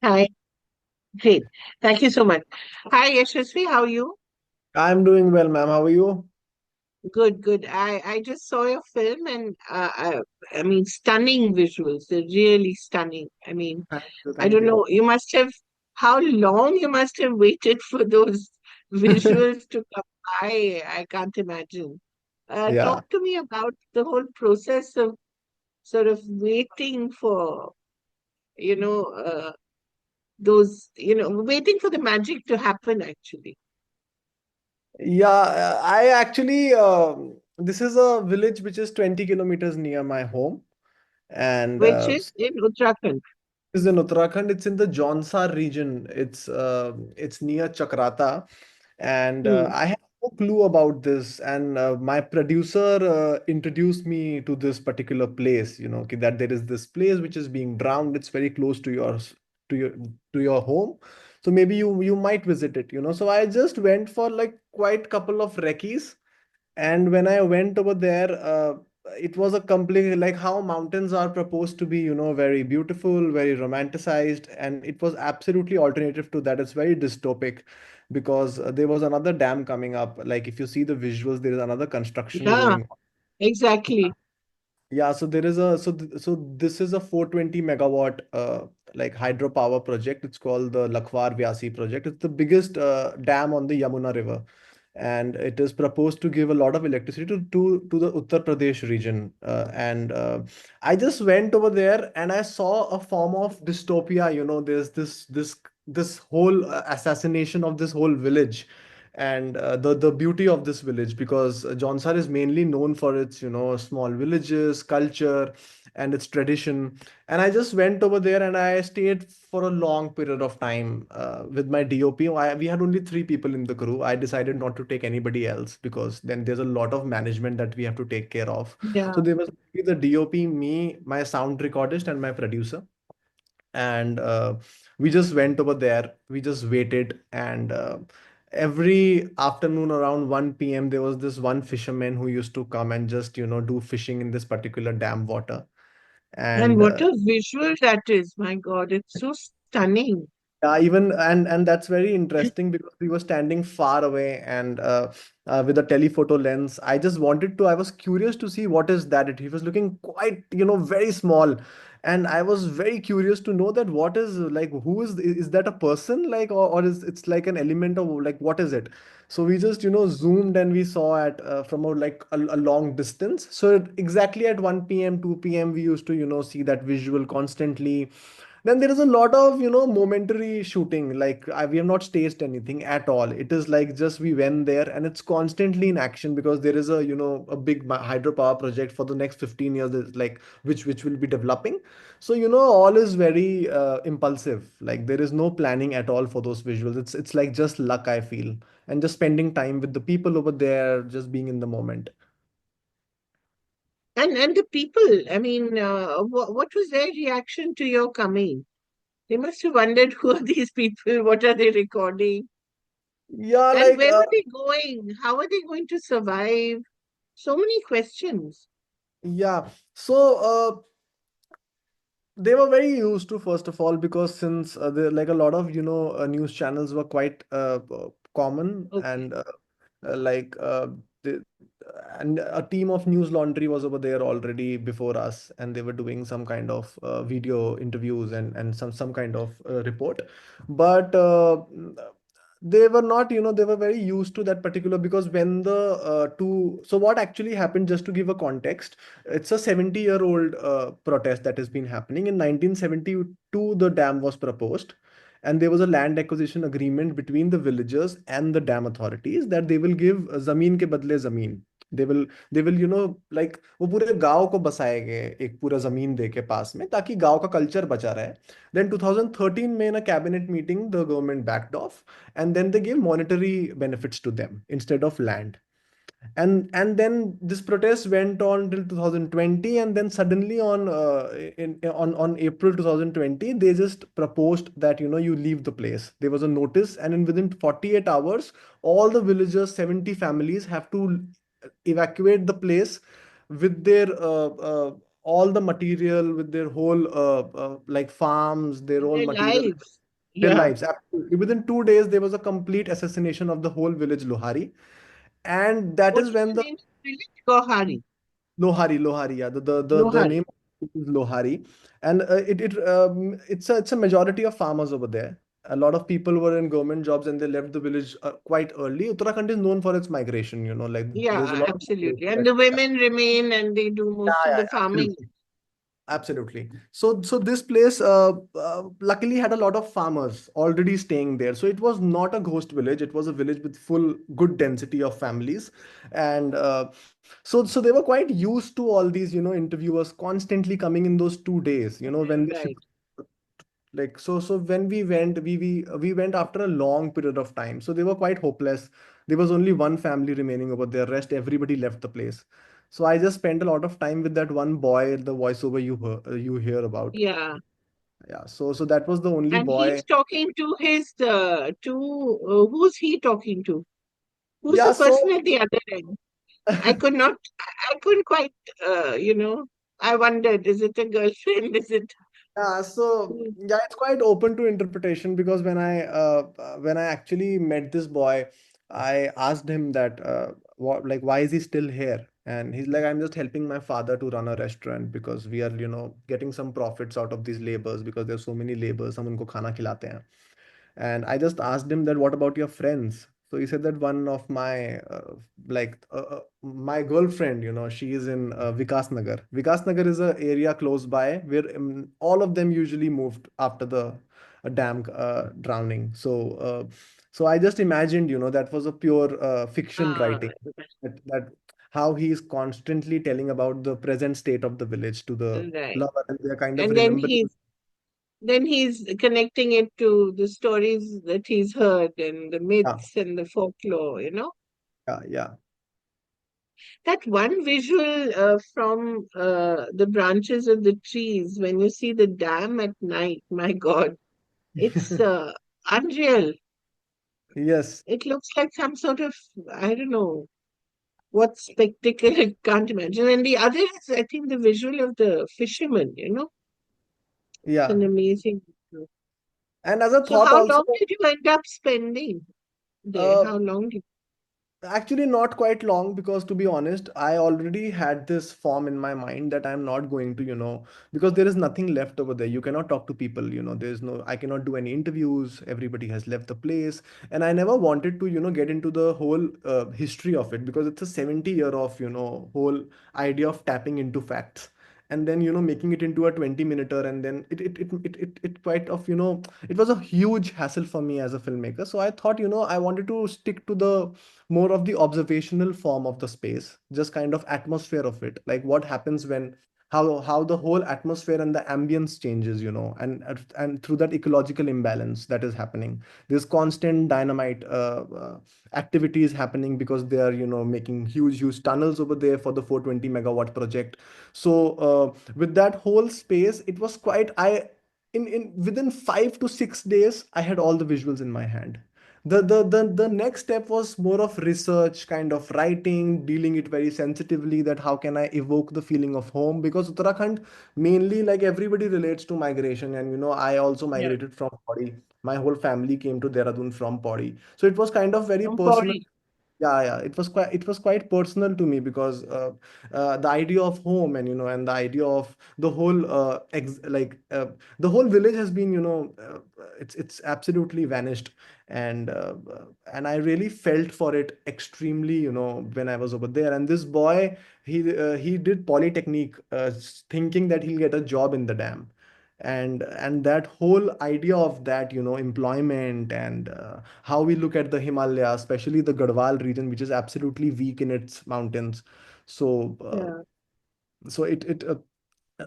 Hi, great. Thank you so much. Hi, Yashasvi, how are you? I'm doing well, ma'am. How are you? Good, good. I just saw your film and I mean, stunning visuals. They're really stunning. I mean, Thank you. I Thank don't you. know. How long you must have waited for those visuals to come by. I can't imagine. Yeah. Talk to me about the whole process of sort of waiting for, you know, waiting for the magic to happen, actually, Yeah, I actually, this is a village which is 20 kilometers near my home. And which is in Uttarakhand. is in Uttarakhand. It's in the Jaunsar region. It's near Chakrata, and Hmm. I had no clue about this. And my producer introduced me to this particular place. That there is this place which is being drowned. It's very close to to your to your home, so maybe you might visit it. So I just went for like quite couple of recce's, and when I went over there, it was a complete like how mountains are proposed to be, very beautiful, very romanticized, and it was absolutely alternative to that. It's very dystopic because there was another dam coming up. Like if you see the visuals, there is another construction Yeah, going. exactly. Yeah, so there is a so this is a 420 megawatt like hydropower project. It's called the Lakhwar Vyasi project. It's the biggest dam on the Yamuna River, and it is proposed to give a lot of electricity to the Uttar Pradesh region. And I just went over there and I saw a form of dystopia. There's this whole assassination of this whole village, and the beauty of this village, because Jaunsar is mainly known for its small villages, culture, and its tradition. And I just went over there and I stayed for a long period of time with my DOP. We had only three people in the crew. I decided not to take anybody else because then there's a lot of management that we have to take care of. So Yeah. there was only the DOP, me, my sound recordist, and my producer. And we just went over there, we just waited, and every afternoon around 1 p.m. there was this one fisherman who used to come and just do fishing in this particular dam water. And And what a visual that is. My God, it's so stunning. yeah, even and that's very interesting because we were standing far away, and with a telephoto lens. I just wanted to. I was curious to see what is that. He was looking quite, very small, and I was very curious to know that what is like who is that a person like, or is it's like an element of like what is it? So we just zoomed and we saw at from a long distance. So exactly at 1 p.m. 2 p.m. we used to see that visual constantly. Then there is a lot of momentary shooting. Like we have not staged anything at all. It is like just we went there and it's constantly in action because there is a a big hydropower project for the next 15 years, like which will be developing. So all is very impulsive. Like there is no planning at all for those visuals. It's like just luck, I feel, and just spending time with the people over there, just being in the moment. And the people, I mean, what was their reaction to your coming? They must have wondered who are these people? What are they recording? Yeah, And like where are they going? How are they going to survive? So many questions. yeah. So they were very used to, first of all, because since like a lot of news channels were quite common, Okay. and like the, and a team of news laundry was over there already before us, and they were doing some kind of video interviews and some kind of report. But they were not, they were very used to that particular, because when the two so what actually happened, just to give a context, it's a 70-year-old protest that has been happening. In 1972, the dam was proposed, and there was a land acquisition agreement between the villagers and the dam authorities that they will give zameen ke badle zameen. They will like वो पूरे गांव को बसाएंगे एक पूरा जमीन दे के पास में, ताकि गांव का कल्चर बचा रहे. Then 2013 में in a cabinet meeting the government backed off, and then they gave monetary benefits to them instead of land. And then this protest went on till 2020, and then suddenly on April 2020 they just proposed that you leave the place. There was a notice, and in within 48 hours all the villagers, 70 families, have to evacuate the place with their all the material with their whole like farms, their own Their material, lives. their Yeah. lives. Absolutely. Within 2 days, there was a complete assassination of the whole village Lohari. And that What is was when the the name of the village? Gohari. Lohari, yeah, the Lohari. name is Lohari, and it's a majority of farmers over there. A lot of people were in government jobs and they left the village quite early. Uttarakhand is known for its migration, like there's a Yeah, lot of absolutely. And that, the women remain and they do yeah, most of yeah, the farming. absolutely. Absolutely. So this place luckily had a lot of farmers already staying there. So it was not a ghost village. It was a village with full good density of families, and so they were quite used to all these interviewers constantly coming in those 2 days. When they Right. like so when we went after a long period of time, so they were quite hopeless. There was only one family remaining over there, rest everybody left the place. So I just spent a lot of time with that one boy, the voiceover you hear about. Yeah. Yeah, so that was the only And boy. he's talking to his, who's he talking to? Who's Yeah, the so person at the other end? I could not, I couldn't quite, I wondered, is it a girlfriend? Is it? Yeah, so yeah, it's quite open to interpretation because when I actually met this boy, I asked him that what like why is he still here? And he's like, I'm just helping my father to run a restaurant because we are getting some profits out of these labors because there's so many labors, हम उनको खाना खिलाते हैं. And I just asked him that, what about your friends? So he said that one of my my girlfriend, she is in Vikas Nagar. Vikas Nagar is a area close by where all of them usually moved after the dam drowning. So I just imagined, that was a pure fiction Ah, writing. That how he is constantly telling about the present state of the village to the right. lover, and they're kind of And then remembering. he's connecting it to the stories that he's heard and the Yeah, myths and the folklore. yeah, yeah. That one visual from the branches of the trees when you see the dam at night, my God, it's unreal. Yes. It looks like some sort of, I don't know, what spectacle I can't imagine. And the other is, I think, the visual of the fisherman. It's an Yeah. amazing visual. And as a So, thought how also, long did you end up spending there? uh, How long did actually not quite long because to be honest, I already had this form in my mind that I'm not going to, because there is nothing left over there. You cannot talk to people, I cannot do any interviews. Everybody has left the place. And I never wanted to, get into the whole history of it because it's a 70-year of, whole idea of tapping into facts. And then, making it into a 20-minuter, and then it quite of, it was a huge hassle for me as a filmmaker. So I thought, I wanted to stick to the more of the observational form of the space, just kind of atmosphere of it, like what happens when how the whole atmosphere and the ambience changes, and through that ecological imbalance that is happening. There's constant dynamite activities happening because they are making huge tunnels over there for the 420 megawatt project. So with that whole space, it was quite I in within 5 to 6 days I had all the visuals in my hand. The next step was more of research, kind of writing, dealing it very sensitively, that how can I evoke the feeling of home, because Uttarakhand mainly, like, everybody relates to migration, and I also yeah, migrated from Pori. My whole family came to Dehradun from Pori, so it was kind of very from personal. Pori? Yeah, it was quite personal to me because the idea of home, and the idea of the whole the whole village has been, it's absolutely vanished. And I really felt for it extremely, when I was over there. And this boy, he did polytechnique, thinking that he'll get a job in the dam. And that whole idea of that, employment, and how we look at the Himalayas, especially the Garhwal region, which is absolutely weak in its mountains. So, Yeah,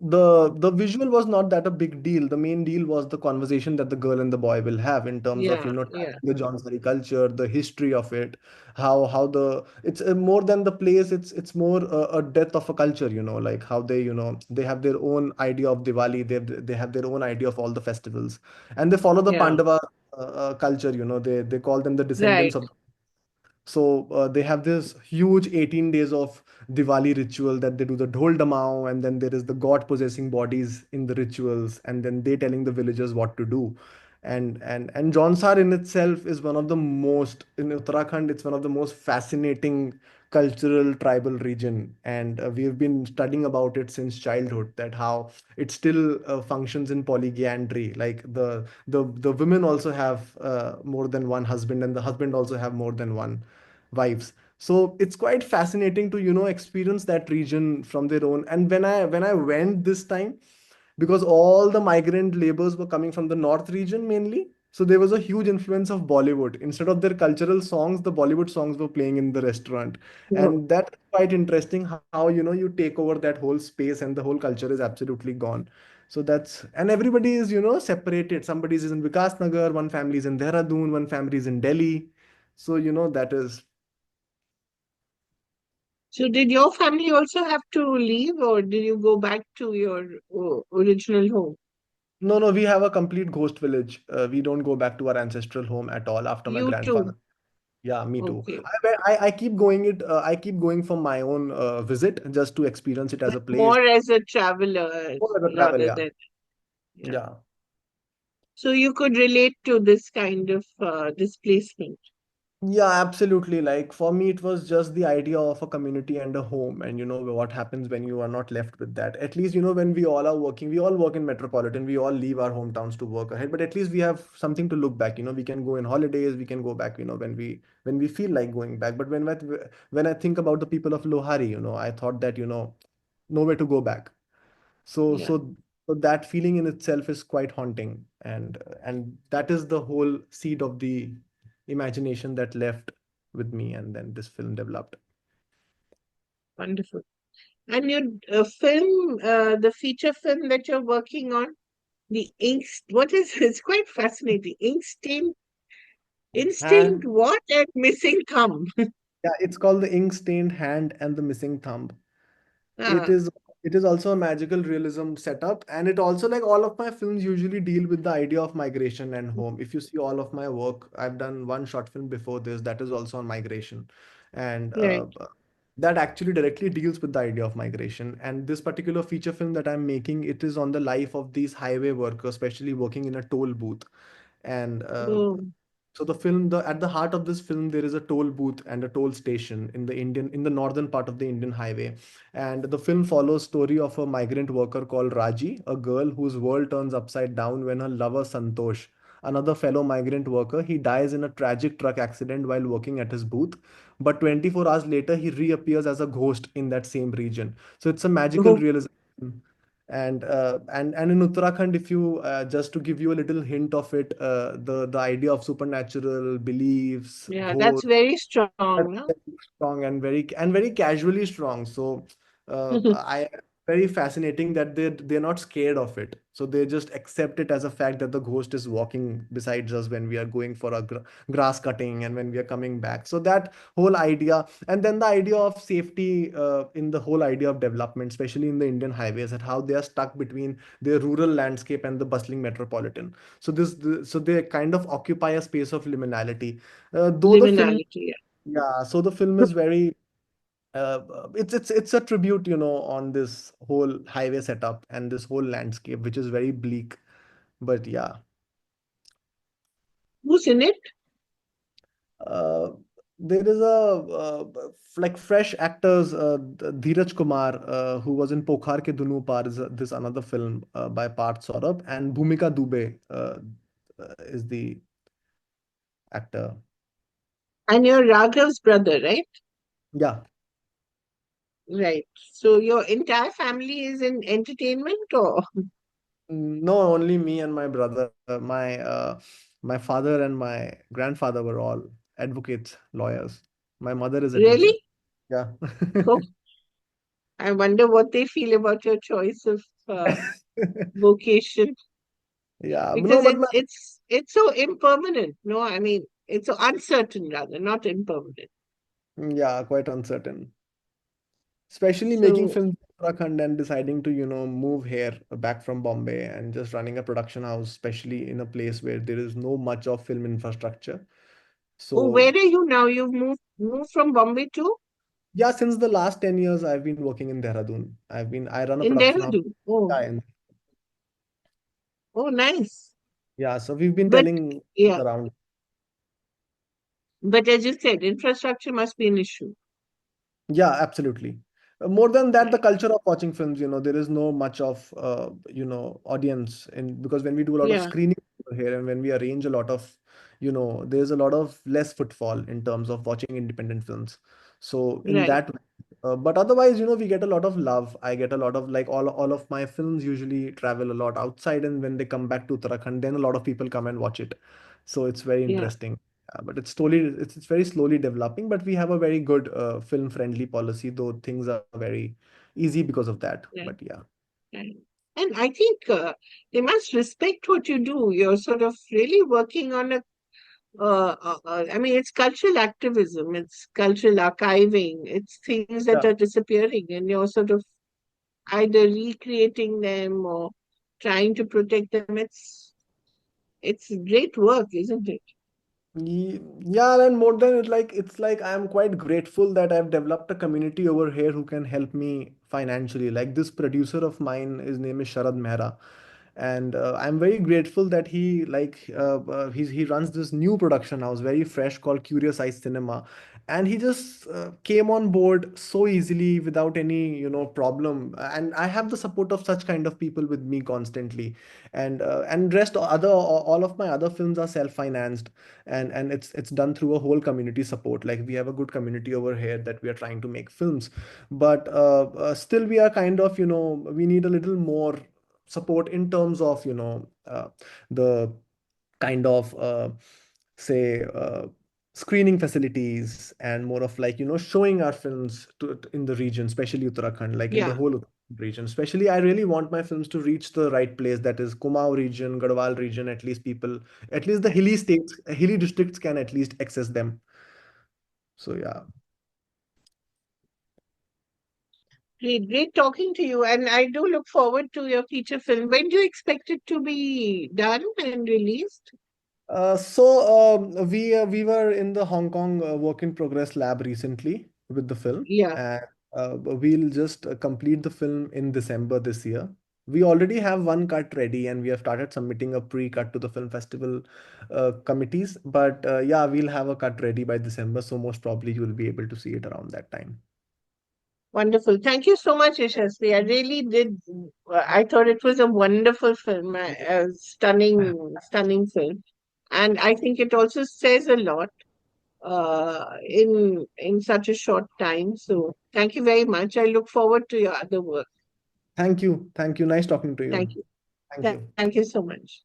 the visual was not that a big deal. The main deal was the conversation that the girl and the boy will have in terms of, yeah, yeah, tackling the Johnsari culture, the history of it, how the it's more than the place. It's more a death of a culture. Like how they, they have their own idea of Diwali. They have their own idea of all the festivals, and they follow the yeah. Pandava culture. They call them the descendants Right. of. So they have this huge 18 days of Diwali ritual that they do the dhol damao, and then there is the god possessing bodies in the rituals, and then they telling the villagers what to do. And Jaunsar in itself is one of the most in Uttarakhand. It's one of the most fascinating cultural tribal region, and we've been studying about it since childhood. That how it still functions in polygyandry. Like the women also have more than one husband, and the husband also have more than one wives. So it's quite fascinating to experience that region from their own. And when I went this time, because all the migrant laborers were coming from the north region mainly, so there was a huge influence of Bollywood. Instead of their cultural songs, the Bollywood songs were playing in the restaurant. No. And that's quite interesting how you take over that whole space and the whole culture is absolutely gone. So that's, and everybody is separated. Somebody is in Vikas Nagar, one family is in Dehradun, one family is in Delhi. So that is. So did your family also have to leave, or did you go back to your original home? No, no, we have a complete ghost village. We don't go back to our ancestral home at all after my You too. grandfather. Yeah, me too. Okay. I keep going it. I keep going for my own visit just to experience it as But a place. more as a traveler More as a travel, rather yeah. than, yeah. Yeah. So you could relate to this kind of displacement. Yeah, absolutely. Like for me, it was just the idea of a community and a home, and what happens when you are not left with that. At least, when we all are working, we all work in metropolitan, we all leave our hometowns to work ahead, but at least we have something to look back. We can go in holidays, we can go back, when we feel like going back. But when I think about the people of Lohari, I thought that, nowhere to go back. So Yeah, so so that feeling in itself is quite haunting, and that is the whole seed of the imagination that left with me, and then this film developed. wonderful. And your film, the feature film that you're working on, the ink, what is it's quite fascinating. Instinct, And what and missing thumb. yeah, it's called The Ink Stained Hand and the Missing Thumb. It Ah, is it is also a magical realism setup, and it also, like all of my films usually deal with the idea of migration and home. If you see all of my work, I've done one short film before this that is also on migration, and right. that actually directly deals with the idea of migration. And this particular feature film that I'm making, it is on the life of these highway workers, especially working in a toll booth. And Oh, so the film, the at the heart of this film, there is a toll booth and a toll station in the northern part of the Indian highway. And the film follows story of a migrant worker called Raji, a girl whose world turns upside down when her lover Santosh, another fellow migrant worker, he dies in a tragic truck accident while working at his booth. But 24 hours later, he reappears as a ghost in that same region. So it's a magical oh, realization. And in Uttarakhand, if you just to give you a little hint of it, the idea of supernatural beliefs, yeah, that's ghosts, very that's strong, no? very strong and very casually strong. So I very fascinating that they're not scared of it. So they just accept it as a fact that the ghost is walking besides us when we are going for a grass cutting and when we are coming back. So that whole idea, and then the idea of safety in the whole idea of development, especially in the Indian highways, and how they are stuck between their rural landscape and the bustling metropolitan. So they kind of occupy a space of liminality. Though the film Liminality, Yeah, so the film yeah. is very it's a tribute, on this whole highway setup and this whole landscape, which is very bleak. But yeah, Who's in it? uh, there is like fresh actors. Dheeraj Kumar, who was in Pokhar Ke Dunu Paar, is this another film by Parth Saurabh, and Bhumika Dubey is the actor. And you're Raghav's brother, right? Yeah. Right. So your entire family is in entertainment, or No, only me and my brother. My father and my grandfather were all advocates, lawyers. My mother is a teacher. really? Yeah. Oh, I wonder what they feel about your choice of vocation, Yeah. No, because but it's so impermanent. No, I mean it's so uncertain rather, not impermanent. yeah, quite uncertain. Especially making So films in Uttarakhand and deciding to, move here back from Bombay and just running a production house, especially in a place where there is no much of film infrastructure. Oh, So where are you now? You've moved from Bombay to yeah, since the last 10 years, I've been working in Dehradun. I run a in production house. Dehradun. Oh, Yeah, oh, nice. yeah, so we've been But telling yeah, around. but as you said, infrastructure must be an issue. Yeah, absolutely. More than that, the Right. culture of watching films, there is no much of, audience in because when we do a lot of Yeah, screening over here and when we arrange a lot of, there's a lot of less footfall in terms of watching independent films. So in right. that way, but otherwise, we get a lot of love. I get a lot of like all of my films usually travel a lot outside, and when they come back to Uttarakhand, then a lot of people come and watch it. So it's very Yeah, interesting. But it's very slowly developing, but we have a very good film friendly policy, though things are very easy because of that. But right, yeah. right. And I think they must respect what you do. You're sort of really working on a I mean, it's cultural activism, it's cultural archiving, it's things that Yeah. are disappearing, and you're sort of either recreating them or trying to protect them. It's great work, isn't it? Yeah, and more than it, like it's like I'm quite grateful that I've developed a community over here who can help me financially. Like this producer of mine, his name is Sharad Mehra, and I'm very grateful that he runs this new production house, very fresh, called Curious Eyes Cinema, and he just came on board so easily without any problem. And I have the support of such kind of people with me constantly, and rest other all of my other films are self-financed, and it's done through a whole community support. Like we have a good community over here that we are trying to make films, but still we are kind of we need a little more support in terms of the kind of say screening facilities and more of like showing our films in the region, especially Uttarakhand, like in the Yeah, whole region. Especially I really want my films to reach the right place, that is Kumaon region, Garhwal region. At least people, at least the hilly states, hilly districts can at least access them. So yeah. great talking to you. And I do look forward to your feature film. When do you expect it to be done and released? We were in the Hong Kong work in progress lab recently with the film, Yeah, and we'll just complete the film in December this year. We already have one cut ready, and we have started submitting a pre-cut to the film festival committees. But yeah, we'll have a cut ready by December, so most probably you will be able to see it around that time. wonderful. Thank you so much, Yashasvi. I really did. I thought it was a wonderful film, a stunning film. And I think it also says a lot in such a short time. So thank you very much. I look forward to your other work. Thank you. Nice talking to you. Thank you. Thank you. Thank you so much.